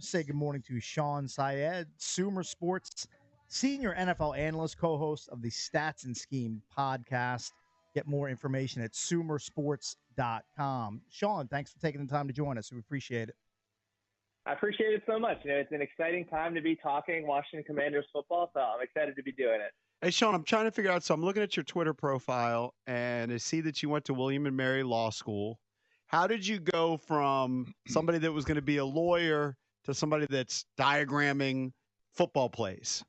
Say good morning to Shawn Syed, SumerSports senior NFL analyst, co-host of the Stats and Scheme podcast. Get more information at SumerSports.com. Shawn, thanks for taking the time to join us. We appreciate it. I appreciate it so much. It's an exciting time to be talking Washington Commanders football, so I'm excited to be doing it. Hey, Shawn, I'm trying to figure out. So I'm looking at your Twitter profile, and I see that you went to William and Mary Law School. How did you go from somebody that was going to be a lawyer to somebody that's diagramming football plays?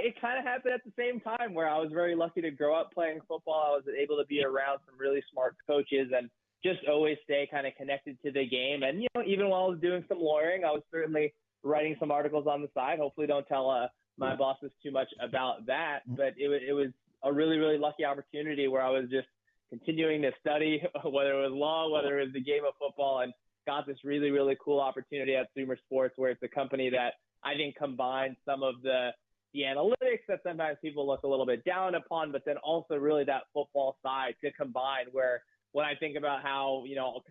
It kind of happened at the same time where I was very lucky to grow up playing football. I was able to be around some really smart coaches and just always stay kind of connected to the game. And, even while I was doing some lawyering, I was certainly writing some articles on the side. Hopefully don't tell my bosses too much about that. But it was a really, really lucky opportunity where I was just continuing to study, whether it was law, whether it was the game of football, and got this really, really cool opportunity at SumerSports, where it's a company that I think combines some of the analytics that sometimes people look a little bit down upon, but then also really that football side to combine, where when I think about how,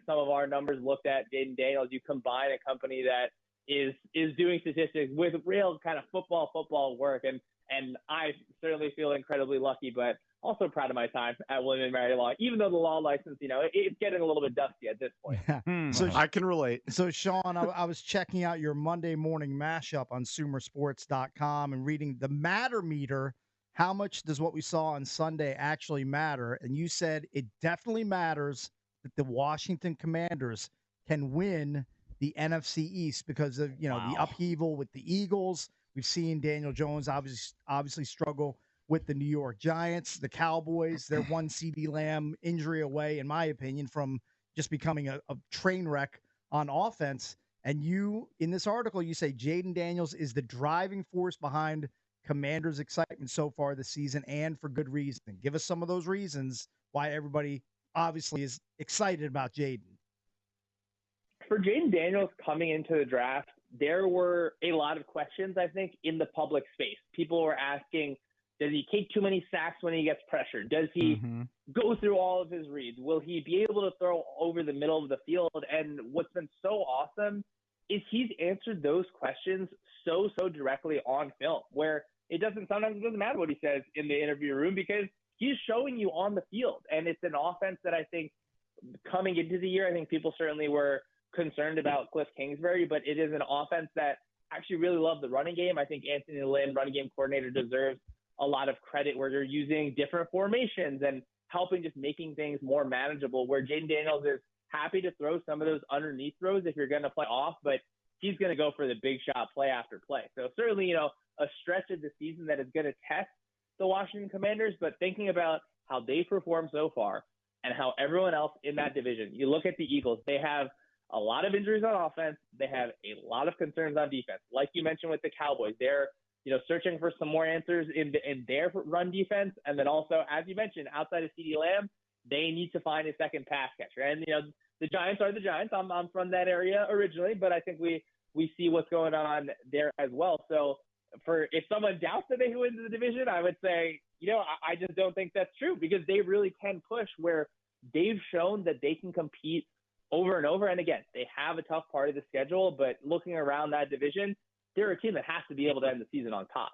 some of our numbers looked at Jayden Daniels, you combine a company that is doing statistics with real kind of football work. And I certainly feel incredibly lucky, but also proud of my time at William and Mary Law, even though the law license, it's getting a little bit dusty at this point. So I can relate. So, Shawn, I was checking out your Monday morning mashup on SumerSports.com and reading the matter meter. How much does what we saw on Sunday actually matter? And you said it definitely matters that the Washington Commanders can win the NFC East because of, the upheaval with the Eagles. We've seen Daniel Jones obviously struggle with the New York Giants, the Cowboys. They're one CeeDee Lamb injury away, in my opinion, from just becoming a train wreck on offense. And you, in this article, you say Jayden Daniels is the driving force behind Commanders' excitement so far this season, and for good reason. Give us some of those reasons why everybody obviously is excited about Jayden. For Jayden Daniels coming into the draft, there were a lot of questions, I think, in the public space. People were asking, does he take too many sacks when he gets pressured? Does he go through all of his reads? Will he be able to throw over the middle of the field? And what's been so awesome is he's answered those questions so directly on film, where sometimes it doesn't matter what he says in the interview room because he's showing you on the field. And it's an offense that I think coming into the year, I think people certainly were concerned about Cliff Kingsbury, but it is an offense that actually really loved the running game. I think Anthony Lynn, running game coordinator, deserves a lot of credit where they're using different formations and helping just making things more manageable, where Jayden Daniels is happy to throw some of those underneath throws if you're going to play off, but he's going to go for the big shot play after play. So certainly, a stretch of the season that is going to test the Washington Commanders, but thinking about how they perform so far and how everyone else in that division, you look at the Eagles, they have a lot of injuries on offense. They have a lot of concerns on defense. Like you mentioned with the Cowboys, they're searching for some more answers in their run defense. And then also, as you mentioned, outside of CeeDee Lamb, they need to find a second pass catcher. And, the Giants are the Giants. I'm from that area originally, but I think we see what's going on there as well. So if someone doubts that they can win the division, I would say, I just don't think that's true, because they really can push, where they've shown that they can compete over and over. And again, they have a tough part of the schedule, but looking around that division, they're a team that has to be able to end the season on top.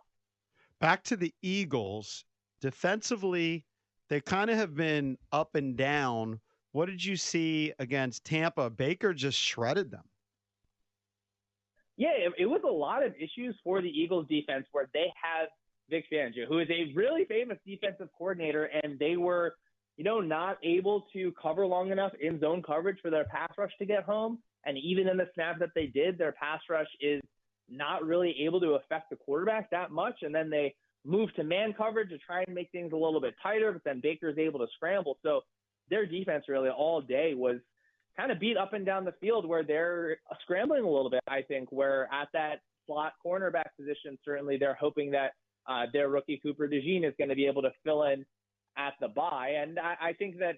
Back to the Eagles, defensively, they kind of have been up and down. What did you see against Tampa? Baker just shredded them. Yeah, it was a lot of issues for the Eagles defense, where they have Vic Fangio, who is a really famous defensive coordinator, and they were, not able to cover long enough in zone coverage for their pass rush to get home. And even in the snap that they did, their pass rush is not really able to affect the quarterback that much. And then they move to man coverage to try and make things a little bit tighter, but then Baker's able to scramble. So their defense really all day was kind of beat up and down the field, where they're scrambling a little bit, I think, where at that slot cornerback position, certainly they're hoping that their rookie Cooper DeJean is going to be able to fill in at the bye. And I think that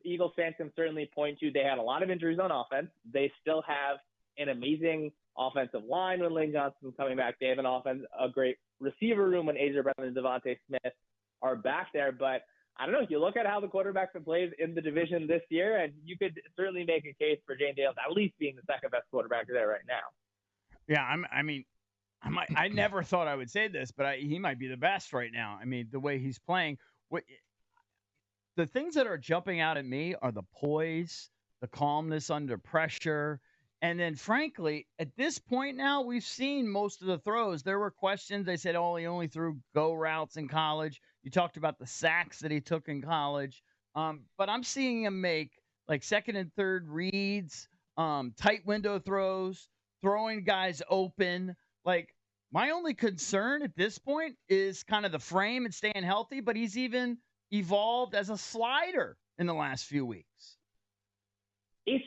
Eagles fans can certainly point to, they had a lot of injuries on offense. They still have an amazing offensive line when Lane Johnson's coming back. They have a great receiver room when Asia Brown and Devontae Smith are back there. But I don't know. You look at how the quarterbacks have played in the division this year, and you could certainly make a case for Jayden Daniels at least being the second best quarterback there right now. Yeah, I never thought I would say this, but he might be the best right now. I mean, the way he's playing. The things that are jumping out at me are the poise, the calmness under pressure. And then, frankly, at this point now, we've seen most of the throws. There were questions. They said, he only threw go routes in college. You talked about the sacks that he took in college. But I'm seeing him make like second and third reads, tight window throws, throwing guys open. Like, my only concern at this point is kind of the frame and staying healthy, but he's even evolved as a slider in the last few weeks. It's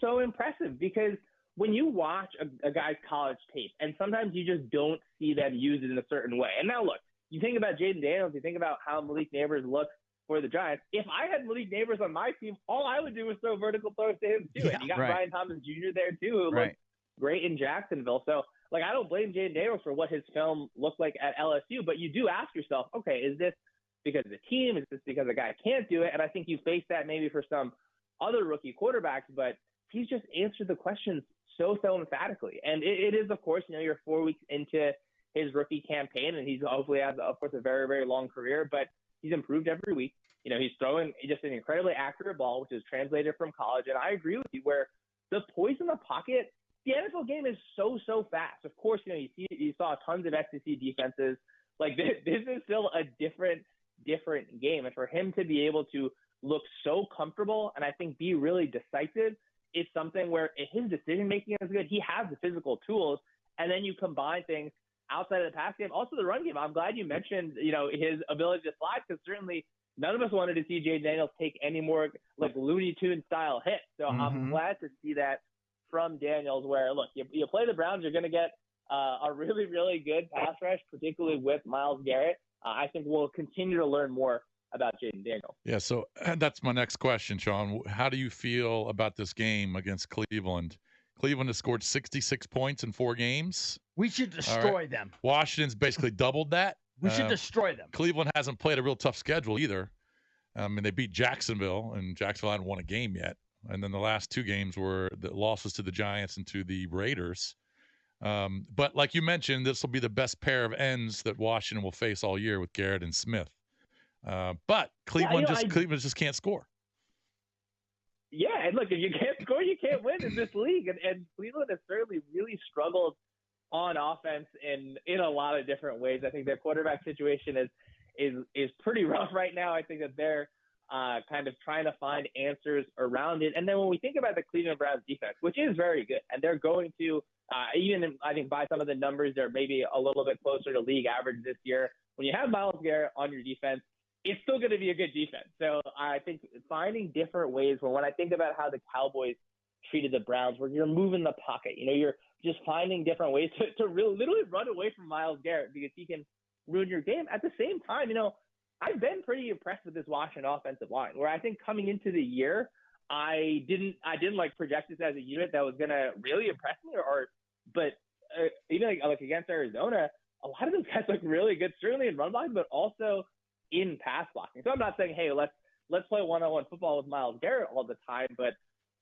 so impressive because when you watch a guy's college tape, and sometimes you just don't see them use it in a certain way. And now look, you think about Jayden Daniels, you think about how Malik Neighbors looks for the Giants. If I had Malik Neighbors on my team, all I would do was throw vertical throws to him too. Yeah, and you got right. Brian Thomas Jr. there too, who looked great in Jacksonville. So like, I don't blame Jayden Daniels for what his film looked like at LSU, but you do ask yourself, okay, is this because of the team? Is this because the guy can't do it? And I think you face that maybe for some other rookie quarterbacks, but he's just answered the questions so emphatically. And it is, of course, you're 4 weeks into his rookie campaign, and he's hopefully has, of course, a very, very long career, but he's improved every week. He's throwing just an incredibly accurate ball, which is translated from college. And I agree with you where the poise in the pocket, the NFL game is so fast. Of course, you saw tons of SEC defenses. Like this is still a different game. And for him to be able to look so comfortable and I think be really decisive is something where his decision-making is good. He has the physical tools, and then you combine things outside of the pass game. Also the run game. I'm glad you mentioned, his ability to slide, because certainly none of us wanted to see Jayden Daniels take any more like Looney Tunes style hits. So I'm glad to see that from Daniels where, look, you play the Browns, you're going to get a really, really good pass rush, particularly with Myles Garrett. I think we'll continue to learn more about Jayden Daniels. Yeah, so that's my next question, Sean. How do you feel about this game against Cleveland? Cleveland has scored 66 points in 4 games. We should destroy them. Washington's basically doubled that. We should destroy them. Cleveland hasn't played a real tough schedule either. They beat Jacksonville, and Jacksonville hadn't won a game yet. And then the last 2 games were the losses to the Giants and to the Raiders. But like you mentioned, this will be the best pair of ends that Washington will face all year with Garrett and Smith. But Cleveland just can't score. Yeah, and look, if you can't score, you can't win in this league. And Cleveland has certainly really struggled on offense in a lot of different ways. I think their quarterback situation is pretty rough right now. I think that they're kind of trying to find answers around it. And then when we think about the Cleveland Browns defense, which is very good, and they're going to even I think by some of the numbers, they're maybe a little bit closer to league average this year. When you have Myles Garrett on your defense, it's still going to be a good defense. So I think finding different ways when I think about how the Cowboys treated the Browns, where you're moving the pocket, you're just finding different ways to really literally run away from Myles Garrett because he can ruin your game. At the same time, I've been pretty impressed with this Washington offensive line, where I think coming into the year, I didn't like project this as a unit that was going to really impress me but even like against Arizona, a lot of those guys look really good, certainly in run blocking, but also in pass blocking. So I'm not saying, hey, let's play one-on-one football with Myles Garrett all the time, but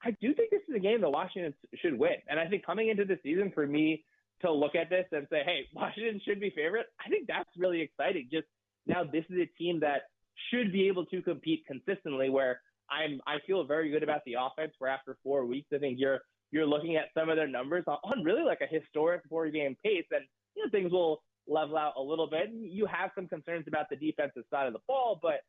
I do think this is a game that Washington should win. And I think coming into the season, for me to look at this and say, hey, Washington should be favorite, I think that's really exciting. Just now, this is a team that should be able to compete consistently, where I feel very good about the offense, where after 4 weeks, I think you're looking at some of their numbers on really like a historic 4-game pace, and things will level out a little bit. You have some concerns about the defensive side of the ball, but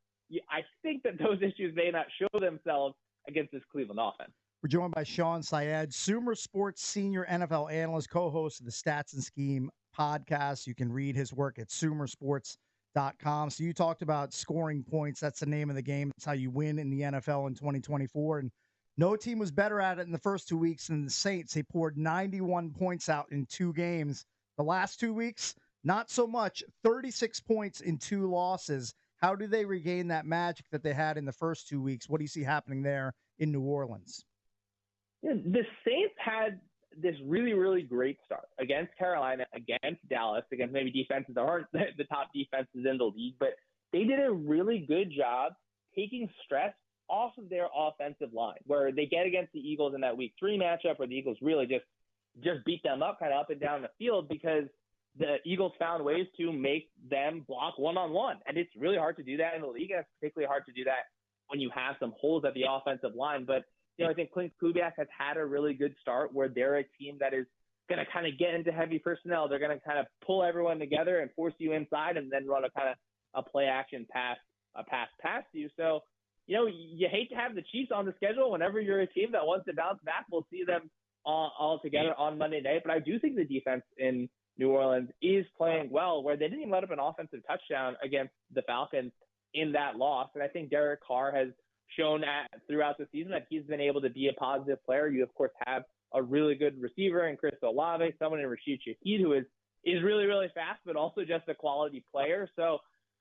I think that those issues may not show themselves against this Cleveland offense. We're joined by Shawn Syed, SumerSports senior NFL analyst, co-host of the Stats and Scheme podcast. You can read his work at SumerSports.com. So you talked about scoring points. That's the name of the game. That's how you win in the NFL in 2024. And no team was better at it in the first 2 weeks than the Saints. They poured 91 points out in 2 games. The last 2 weeks, not so much. 36 points in 2 losses. How do they regain that magic that they had in the first 2 weeks? What do you see happening there in New Orleans? Yeah, the Saints had this really, really great start against Carolina, against Dallas, against maybe defenses that aren't the top defenses in the league, but they did a really good job taking stress off of their offensive line, where they get against the Eagles in that Week 3 matchup where the Eagles really just beat them up kind of up and down the field because the Eagles found ways to make them block one-on-one. And it's really hard to do that in the league, and it's particularly hard to do that when you have some holes at the offensive line. But, I think Clint Kubiak has had a really good start where they're a team that is going to kind of get into heavy personnel. They're going to kind of pull everyone together and force you inside and then run a play action pass past you. So, you hate to have the Chiefs on the schedule whenever you're a team that wants to bounce back. We'll see them all together on Monday night. But I do think the defense in New Orleans is playing well, where they didn't even let up an offensive touchdown against the Falcons in that loss. And I think Derek Carr has shown throughout the season that he's been able to be a positive player. You, of course, have a really good receiver in Chris Olave, someone in Rashid Shaheed who is really, really fast, but also just a quality player. So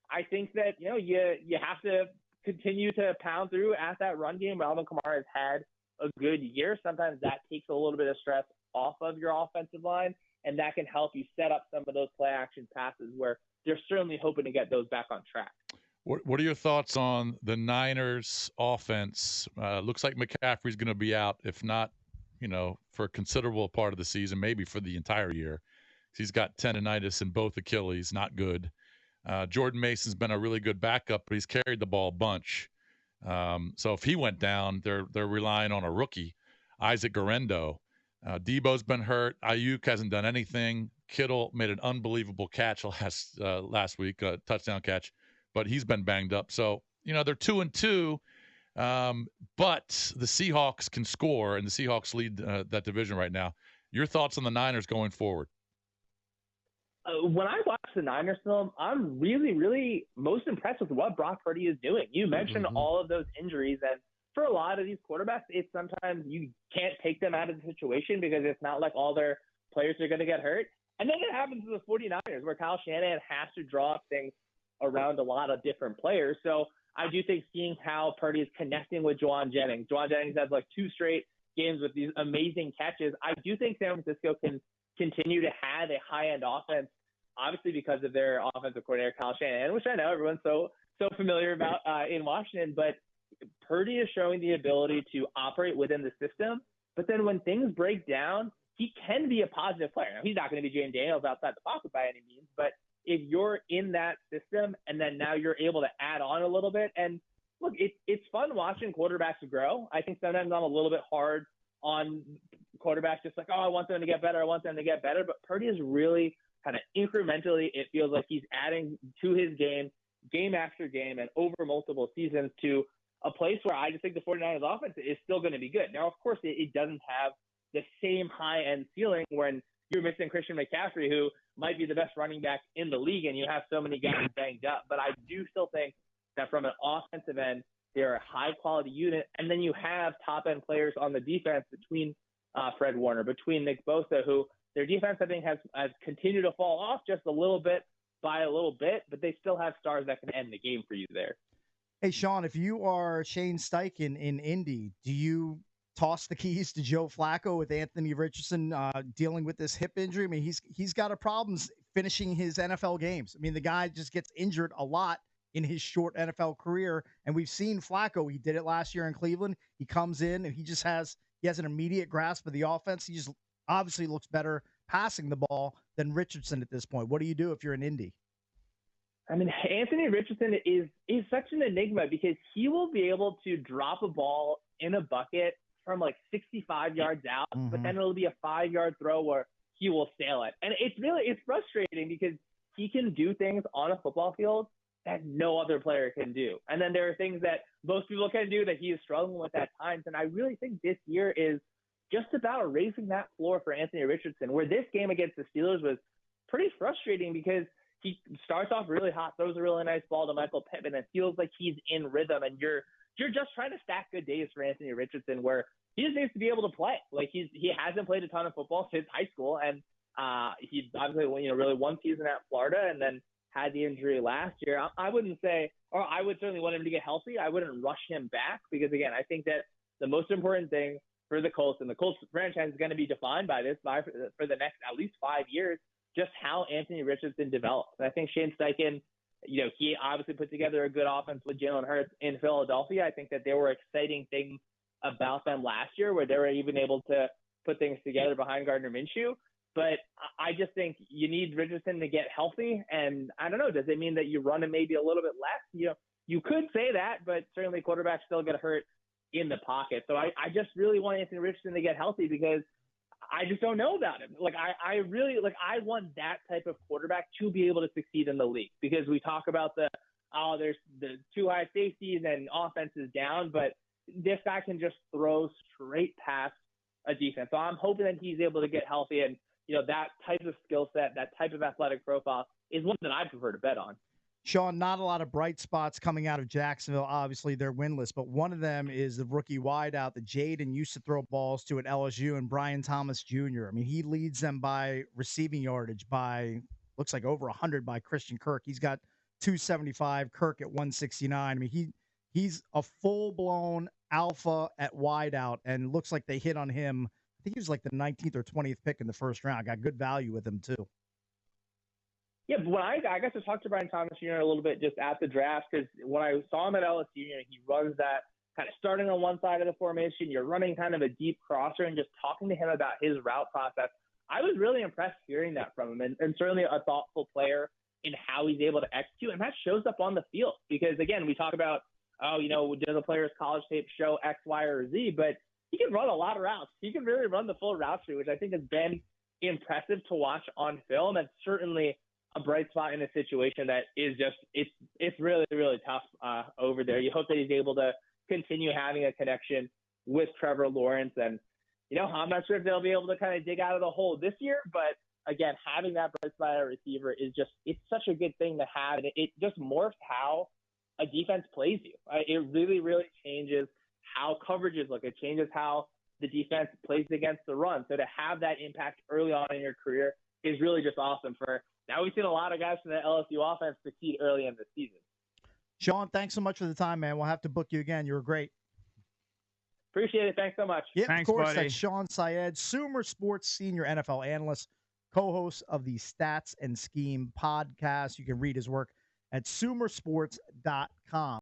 I think that, you have to continue to pound through at that run game. Alvin Kamara has had a good year. Sometimes that takes a little bit of stress off of your offensive line, and that can help you set up some of those play action passes where they're certainly hoping to get those back on track. What are your thoughts on the Niners offense? Looks like McCaffrey's going to be out, if not, for a considerable part of the season, maybe for the entire year. He's got tendonitis in both Achilles, not good. Jordan Mason's been a really good backup, but he's carried the ball a bunch. So if he went down, they're relying on a rookie, Isaac Guerendo. Debo's been hurt. Ayuk hasn't done anything. Kittle made an unbelievable catch last week, a touchdown catch, but he's been banged up. So, they're 2-2, but the Seahawks can score, and the Seahawks lead that division right now. Your thoughts on the Niners going forward? When I watch the Niners film, I'm really, really most impressed with what Brock Purdy is doing. You mentioned all of those injuries, and for a lot of these quarterbacks, it's sometimes you can't take them out of the situation because it's not like all their players are going to get hurt. And then it happens to the 49ers where Kyle Shanahan has to draw up things around a lot of different players. So I do think seeing how Purdy is connecting with Juwan Jennings. Juwan Jennings has 2 straight games with these amazing catches. I do think San Francisco can continue to have a high-end offense, obviously because of their offensive coordinator, Kyle Shanahan, which I know everyone's so familiar about in Washington. But Purdy is showing the ability to operate within the system. But then when things break down, he can be a positive player. Now, he's not going to be Jayden Daniels outside the pocket by any means, but if you're in that system and then now you're able to add on a little bit, and look, it's fun watching quarterbacks grow. I think sometimes I'm a little bit hard on quarterbacks, just like, I want them to get better. But Purdy is really kind of incrementally, it feels like he's adding to his game after game and over multiple seasons to a place where I just think the 49ers offense is still going to be good. Now, of course, it doesn't have the same high-end ceiling when you're missing Christian McCaffrey, who might be the best running back in the league, and you have so many guys banged up. But I do still think that from an offensive end, they're a high-quality unit. And then you have top-end players on the defense between Fred Warner, between Nick Bosa, who their defense, I think, has continued to fall off just a little bit by a little bit, but they still have stars that can end the game for you there. Hey, Sean, if you are Shane Steichen in Indy, do you toss the keys to Joe Flacco with Anthony Richardson dealing with this hip injury? I mean, he's got problems finishing his NFL games. I mean, the guy just gets injured a lot in his short NFL career, and we've seen Flacco. He did it last year in Cleveland. He comes in and he has an immediate grasp of the offense. He just obviously looks better passing the ball than Richardson at this point. What do you do if you're in Indy? I mean, Anthony Richardson is such an enigma because he will be able to drop a ball in a bucket from 65 yards out, but then it'll be a 5-yard throw where he will sail it. And it's frustrating because he can do things on a football field that no other player can do. And then there are things that most people can do that he is struggling with at times. And I really think this year is just about raising that floor for Anthony Richardson, where this game against the Steelers was pretty frustrating because he starts off really hot, throws a really nice ball to Michael Pittman, and feels like he's in rhythm. And you're just trying to stack good days for Anthony Richardson, where he just needs to be able to play. He hasn't played a ton of football since high school, and he obviously really one season at Florida, and then had the injury last year. I wouldn't say, or I would certainly want him to get healthy. I wouldn't rush him back because, again, I think that the most important thing for the Colts, and the Colts franchise is going to be defined by this for the next at least 5 years, just how Anthony Richardson develops. And I think Shane Steichen He obviously put together a good offense with Jalen Hurts in Philadelphia. I think that there were exciting things about them last year where they were even able to put things together behind Gardner Minshew. But I just think you need Richardson to get healthy. And I don't know, does it mean that you run him maybe a little bit less? You could say that, but certainly quarterbacks still get hurt in the pocket. So I just really want Anthony Richardson to get healthy because I just don't know about him. I want that type of quarterback to be able to succeed in the league because we talk about there's the too high safeties and offense is down, but this guy can just throw straight past a defense. So I'm hoping that he's able to get healthy and, that type of skill set, that type of athletic profile is one that I prefer to bet on. Shawn, not a lot of bright spots coming out of Jacksonville. Obviously, they're winless, but one of them is the rookie wideout that Jayden used to throw balls to at LSU, and Brian Thomas Jr. I mean, he leads them by receiving yardage by, looks like over 100 by Christian Kirk. He's got 275, Kirk at 169. I mean, he's a full-blown alpha at wideout, and looks like they hit on him. I think he was like the 19th or 20th pick in the first round. Got good value with him, too. Yeah, but when I got to talk to Brian Thomas Jr. a little bit just at the draft, because when I saw him at LSU, he runs that kind of starting on one side of the formation. You're running kind of a deep crosser and just talking to him about his route process. I was really impressed hearing that from him and certainly a thoughtful player in how he's able to execute. And that shows up on the field because, again, we talk about, does a player's college tape show X, Y, or Z? But he can run a lot of routes. He can really run the full route tree, which I think has been impressive to watch on film and certainly a bright spot in a situation that is just it's really, really tough over there. You hope that he's able to continue having a connection with Trevor Lawrence. And, I'm not sure if they'll be able to kind of dig out of the hole this year, but again, having that bright spot at receiver is it's such a good thing to have. And it just morphs how a defense plays you. It really, really changes how coverages look. It changes how the defense plays against the run. So to have that impact early on in your career is really just awesome. Now we've seen a lot of guys from the LSU offense succeed early in the season. Shawn, thanks so much for the time, man. We'll have to book you again. You were great. Appreciate it. Thanks so much. Yeah, thanks, of course. buddy. That's Shawn Syed, SumerSports senior NFL analyst, co-host of the Stats and Scheme podcast. You can read his work at SumerSports.com.